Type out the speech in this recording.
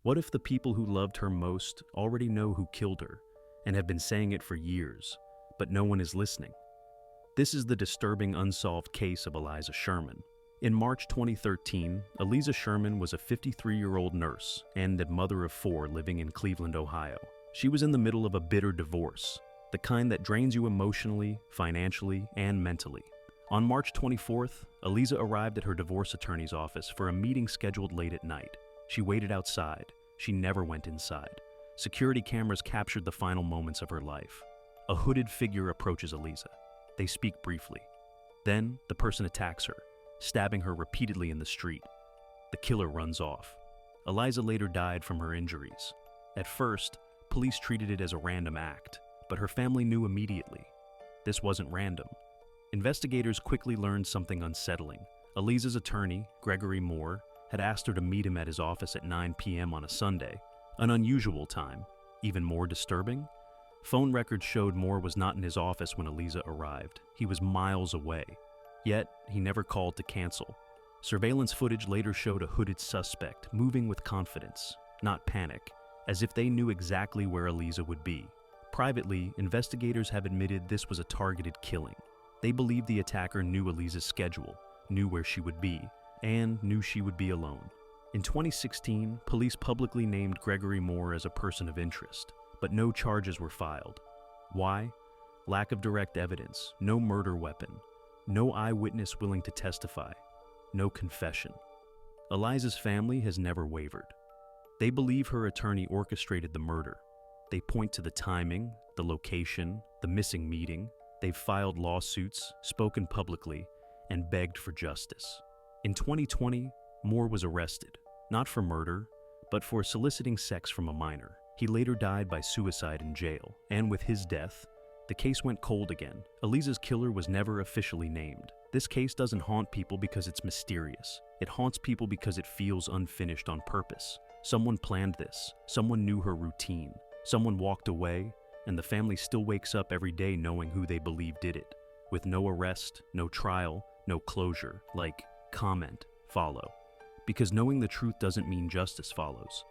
What if the people who loved her most already know who killed her and have been saying it for years, but no one is listening? This is the disturbing unsolved case of Aliza Sherman. In March 2013, Aliza Sherman was a 53-year-old nurse and a mother of 4 living in Cleveland, Ohio. She was in the middle of a bitter divorce, the kind that drains you emotionally, financially, and mentally. On March 24th, Aliza arrived at her divorce attorney's office for a meeting scheduled late at night. She waited outside. She never went inside. Security cameras captured the final moments of her life. A hooded figure approaches Aliza. They speak briefly. Then, the person attacks her, stabbing her repeatedly in the street. The killer runs off. Aliza later died from her injuries. At first, police treated it as a random act, but her family knew immediately. This wasn't random. Investigators quickly learned something unsettling. Aliza's attorney, Gregory Moore, had asked her to meet him at his office at 9 p.m. on a Sunday, an unusual time. Even more disturbing? Phone records showed Moore was not in his office when Aliza arrived. He was miles away. Yet, he never called to cancel. Surveillance footage later showed a hooded suspect moving with confidence, not panic, as if they knew exactly where Aliza would be. Privately, investigators have admitted this was a targeted killing. They believe the attacker knew Aliza's schedule, knew where she would be, and knew she would be alone. In 2016, police publicly named Gregory Moore as a person of interest, but no charges were filed. Why? Lack of direct evidence, no murder weapon, no eyewitness willing to testify, no confession. Aliza's family has never wavered. They believe her attorney orchestrated the murder. They point to the timing, the location, the missing meeting. They've filed lawsuits, spoken publicly, and begged for justice. In 2020, Moore was arrested, not for murder, but for soliciting sex from a minor. He later died by suicide in jail, and with his death, the case went cold again. Aliza's killer was never officially named. This case doesn't haunt people because it's mysterious. It haunts people because it feels unfinished on purpose. Someone planned this. Someone knew her routine. Someone walked away, and the family still wakes up every day knowing who they believe did it, with no arrest, no trial, no closure. Like, comment, follow. Because knowing the truth doesn't mean justice follows.